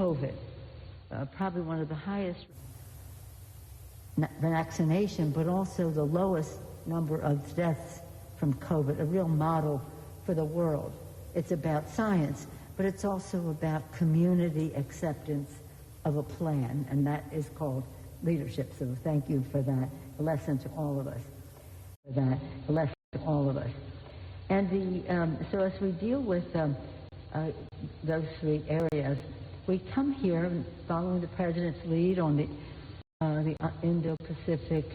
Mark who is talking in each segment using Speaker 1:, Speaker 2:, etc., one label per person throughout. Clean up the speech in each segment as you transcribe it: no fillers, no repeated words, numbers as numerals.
Speaker 1: COVID, probably one of the highest vaccination, but also the lowest number of deaths from COVID, a real model for the world. It's about science, but it's also about community acceptance of a plan, and that is called leadership. So thank you for that, a lesson to all of us. For that, a lesson to all of us. And so as we deal with those three areas, we come here following the President's lead on the Indo-Pacific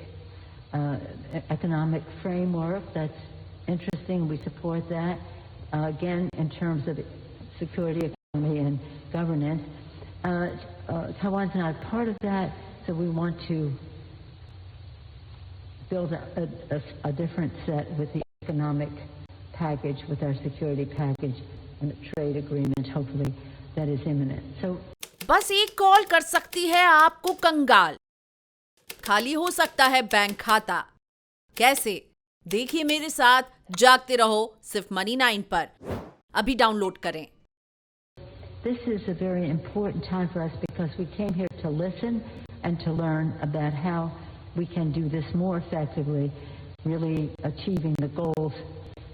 Speaker 1: economic framework. That's interesting. We support that. Again, in terms of security, economy, and governance. Taiwan's not part of that, so we want to build a different set with the economic package, with our security package, and a trade agreement, hopefully, that is imminent. So,
Speaker 2: बस एक call कर सकती है आपको कंगाल। खाली हो सकता है बैंक खाता। कैसे? देखिए मेरे साथ, जागते रहो सिर्फ मनी 9 पर। अभी डाउनलोड करें।
Speaker 1: This is a very important time for us because we came here to listen and to learn about how we can do this more effectively, really achieving the goals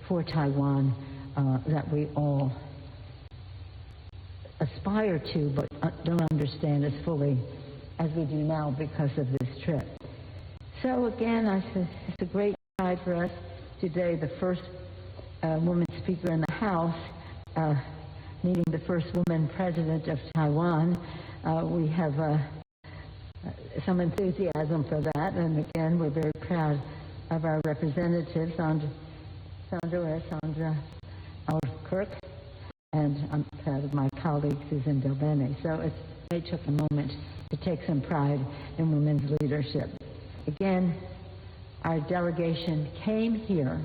Speaker 1: for Taiwan that we all aspire to but don't understand as fully as we do now because of this trip. So again, it's a great pride for us today, the first woman speaker in the House, meeting the first woman president of Taiwan. We have some enthusiasm for that, and again, we're very proud of our representatives, Sandra Kirk, and I'm proud of my colleague, Susan Delbene. So they took a moment to take some pride in women's leadership. Again, our delegation came here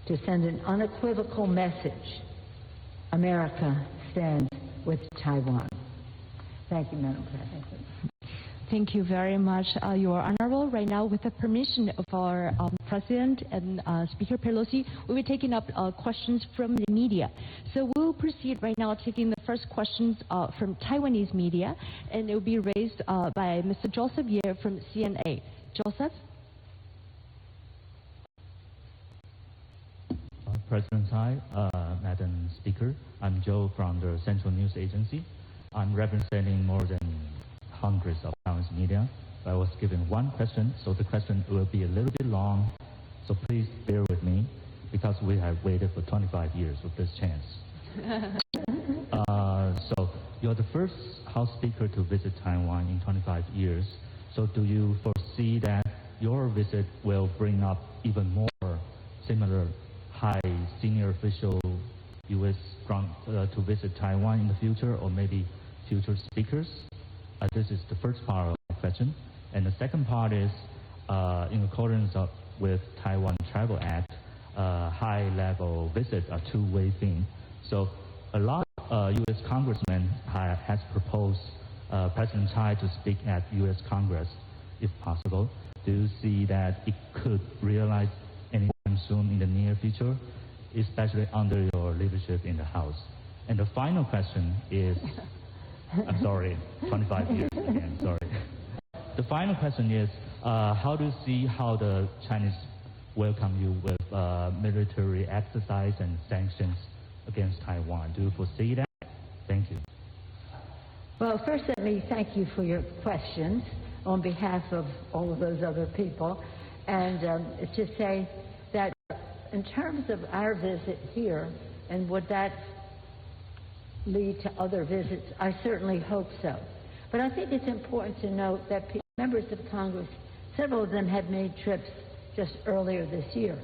Speaker 1: to send an unequivocal message. America stands with Taiwan. Thank you, Madam President.
Speaker 3: Thank you very much, Your Honorable. Right now, with the permission of our President and Speaker Pelosi, we'll be taking up questions from the media. So we'll proceed right now taking the first questions from Taiwanese media, and it will be raised by Mr. Joseph Ye from CNA. Joseph?
Speaker 4: President Tsai, Madam Speaker, I'm Joe from the Central News Agency. I'm representing more than hundreds of Taiwanese media. I was given one question, so the question will be a little bit long, so please bear with me, because we have waited for 25 years for this chance. So you're the first House Speaker to visit Taiwan in 25 years, so do you foresee that your visit will bring up even more similar high senior official U.S. to visit Taiwan in the future, or maybe future speakers? This is the first part of the question. And the second part is, in accordance with Taiwan Travel Act, high-level visits are two-way thing. So a lot of U.S. congressmen has proposed President Tsai to speak at U.S. Congress, if possible. Do you see that it could realize anytime soon in the near future, especially under your leadership in the House? And the final question is, I'm sorry, 25 years again, sorry. The final question is, how do you see how the Chinese welcome you with military exercise and sanctions against Taiwan? Do you foresee that? Thank you.
Speaker 1: Well, first let me thank you for your questions on behalf of all of those other people, and to say that in terms of our visit here, and would that lead to other visits, I certainly hope so. But I think it's important to note that members of Congress, several of them had made trips just earlier this year.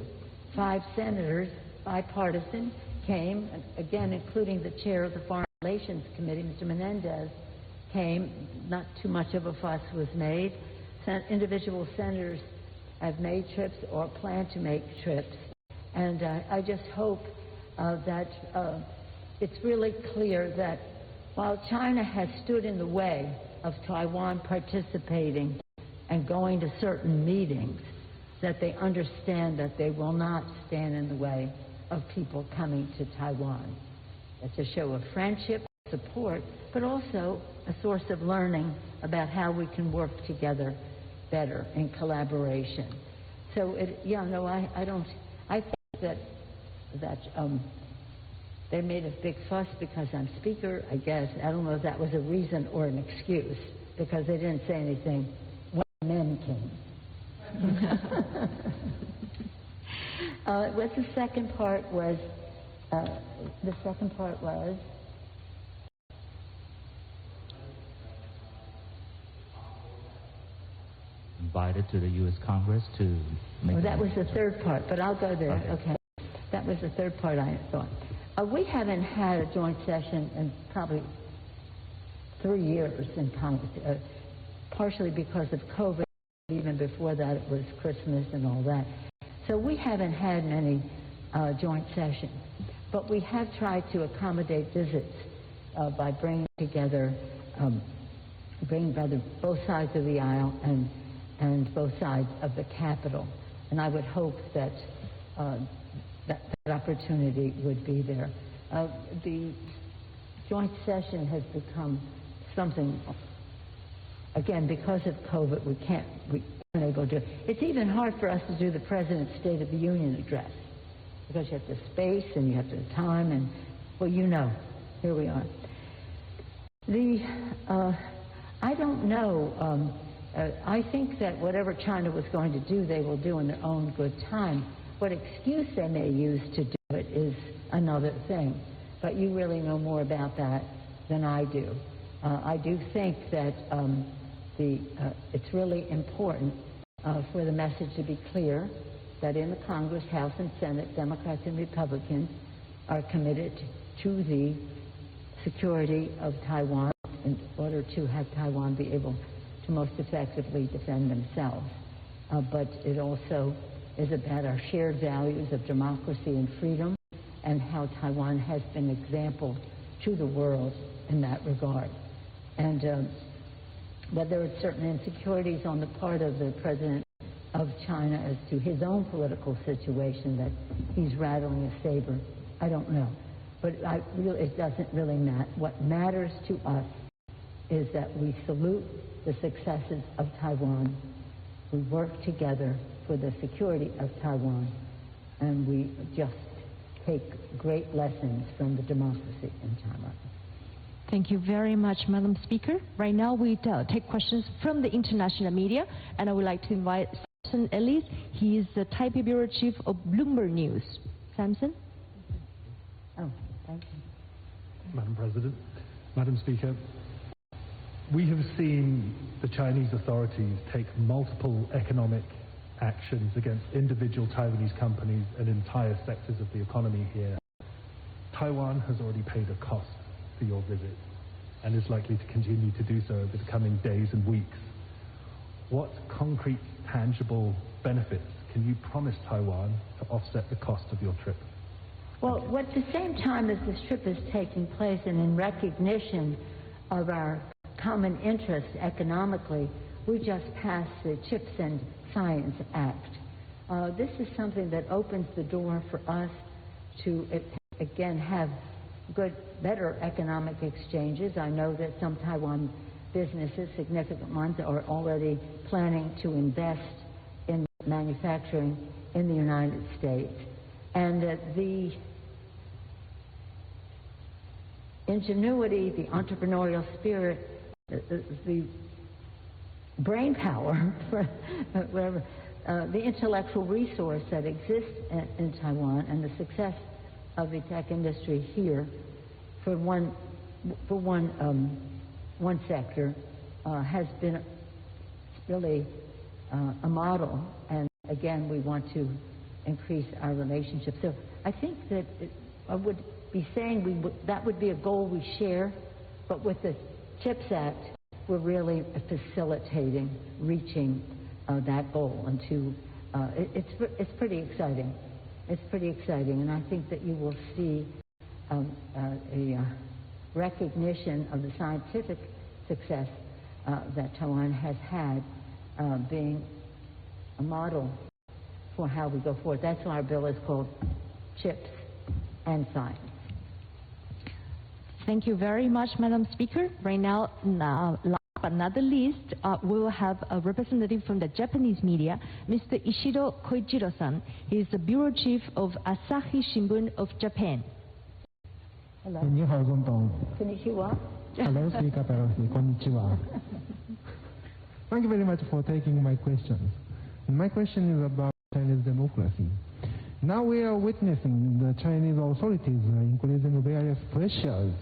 Speaker 1: 5 senators, bipartisan, came, again, including the chair of the Foreign Relations Committee, Mr. Menendez, came. Not too much of a fuss was made. Individual senators have made trips or plan to make trips. And I just hope that it's really clear that while China has stood in the way of Taiwan participating and going to certain meetings, that they understand that they will not stand in the way of people coming to Taiwan. It's a show of friendship, support, but also a source of learning about how we can work together better in collaboration. So, I think that they made a big fuss because I'm Speaker, I guess. I don't know if that was a reason or an excuse, because they didn't say anything when men came. What the second part was,
Speaker 4: invited to the U.S. Congress to make...
Speaker 1: that was the third part, but I'll go there.
Speaker 4: Okay.
Speaker 1: That was the third part I thought. We haven't had a joint session in probably 3 years in Congress, partially because of COVID. Even before that, it was Christmas and all that. So we haven't had many joint sessions. But we have tried to accommodate visits by bringing together, both sides of the aisle and both sides of the Capitol. And I would hope that that opportunity would be there. The joint session has become something, again, because of COVID, we aren't able to. It's even hard for us to do the President's State of the Union address, because you have to space and you have to time and, well, here we are. I don't know. I think that whatever China was going to do, they will do in their own good time. What excuse they may use to do it is another thing. But you really know more about that than I do. I do think that it's really important for the message to be clear that in the Congress, House and Senate, Democrats and Republicans are committed to the security of Taiwan in order to have Taiwan be able to most effectively defend themselves. But it also is about our shared values of democracy and freedom and how Taiwan has been an example to the world in that regard. And whether it's certain insecurities on the part of the President of China as to his own political situation that he's rattling a saber, I don't know. But it doesn't really matter. What matters to us is that we salute the successes of Taiwan. We work together for the security of Taiwan, and we just take great lessons from the democracy in Taiwan.
Speaker 3: Thank you very much, Madam Speaker. Right now we take questions from the international media, and I would like to invite Samson Ellis. He is the Taipei Bureau Chief of Bloomberg News. Samson?
Speaker 1: Oh, thank you.
Speaker 5: Madam President, Madam Speaker, we have seen the Chinese authorities take multiple economic actions against individual Taiwanese companies and entire sectors of the economy here. Taiwan has already paid a cost for your visit and is likely to continue to do so over the coming days and weeks. What concrete, tangible benefits can you promise Taiwan to offset the cost of your trip?
Speaker 1: Well, at the same time as this trip is taking place and in recognition of our common interest economically, we just passed the Chips and Science Act. This is something that opens the door for us to, again, have better economic exchanges. I know that some Taiwan businesses, significant ones, are already planning to invest in manufacturing in the United States. And the ingenuity, the entrepreneurial spirit, the brain power, whatever, the intellectual resource that exists in Taiwan, and the success of the tech industry here for one sector has been really a model. And again, we want to increase our relationship. So I think that I would be saying that would be a goal we share, but with the CHIPS Act, we're really facilitating reaching that goal. And it's pretty exciting. It's pretty exciting, and I think that you will see a recognition of the scientific success that Taiwan has had, being a model for how we go forward. That's why our bill is called Chips and Science.
Speaker 3: Thank you very much, Madam Speaker. Right now, last but not the least, we will have a representative from the Japanese media, Mr. Ishiro Koichiro-san. He is the bureau chief of Asahi Shimbun of Japan.
Speaker 1: Hello.
Speaker 6: 日本总統
Speaker 1: Konnichiwa.
Speaker 6: Hello, Speaker Pelosi. Konnichiwa. Thank you very much for taking my question. My question is about Chinese democracy. Now we are witnessing the Chinese authorities increasing various pressures,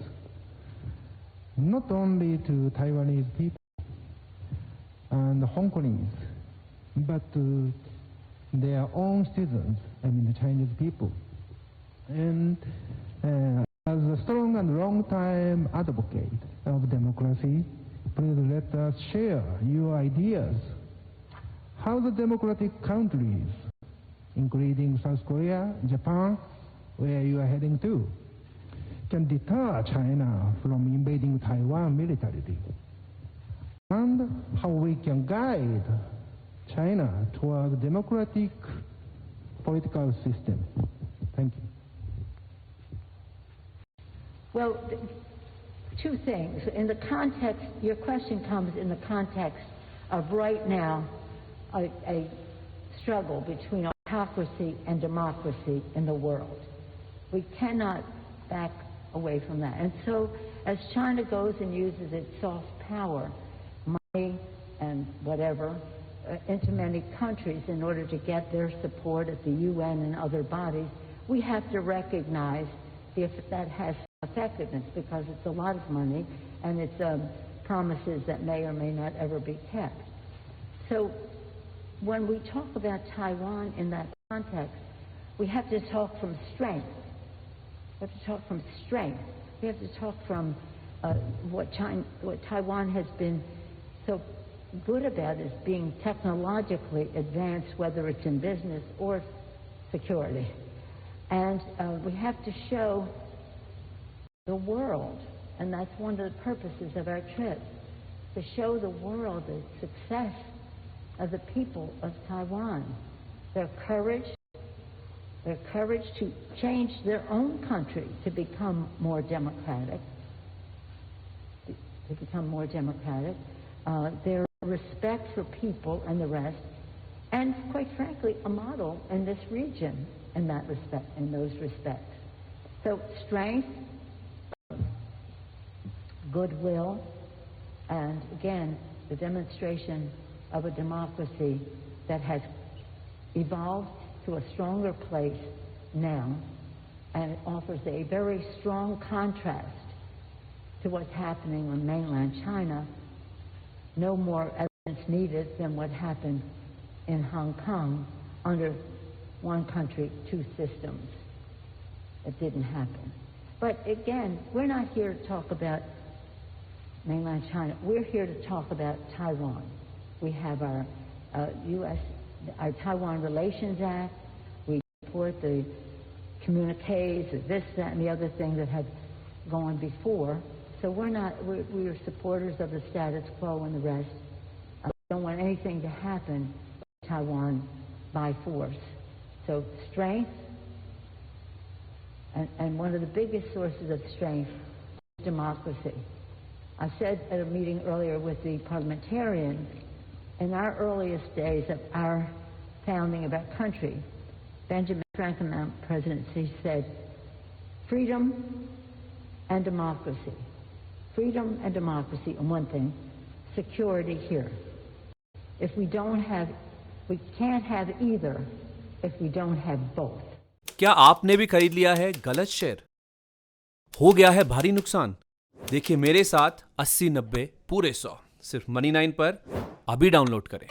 Speaker 6: not only to Taiwanese people and Hong Kongese, but to their own citizens, I mean the Chinese people. And as a strong and long-time advocate of democracy, please let us share your ideas. How the democratic countries, including South Korea, Japan, where you are heading to, can deter China from invading Taiwan militarily, and how we can guide China toward a democratic political system. Thank you.
Speaker 1: Well, two things. In the context, your question comes in the context of right now a struggle between autocracy and democracy in the world. We cannot back away from that. And so as China goes and uses its soft power, money and whatever, into many countries in order to get their support at the UN and other bodies, we have to recognize if that has effectiveness, because it's a lot of money and it's promises that may or may not ever be kept. So when we talk about Taiwan in that context, we have to talk from strength. We have to talk from strength. We have to talk from what Taiwan has been so good about is being technologically advanced, whether it's in business or security. And we have to show the world, and that's one of the purposes of our trip, to show the world the success of the people of Taiwan, their courage to change their own country to become more democratic, their respect for people and the rest, and quite frankly, a model in this region in that respect, in those respects. So strength, goodwill, and again, the demonstration of a democracy that has evolved to a stronger place now, and it offers a very strong contrast to what's happening in mainland China. No more evidence needed than what happened in Hong Kong under one country, two systems. It didn't happen. But again, we're not here to talk about mainland China. We're here to talk about Taiwan. We have our our Taiwan Relations Act. We support the communiques, this, that, and the other thing that have gone before. So we're supporters of the status quo and the rest. We don't want anything to happen in Taiwan by force. So strength, and one of the biggest sources of strength is democracy. I said at a meeting earlier with the parliamentarians, in our earliest days of our founding of our country, Benjamin Franklin presidency said, freedom and democracy. Freedom and democracy on one thing, security here. If we can't have either if we don't have both.
Speaker 7: क्या आपने भी खरीद लिया है गलत share? हो गया है भारी नुकसान? देखिए मेरे साथ 80-90 पूरे 100 सिर्फ मनी 9 पर अभी डाउनलोड करें।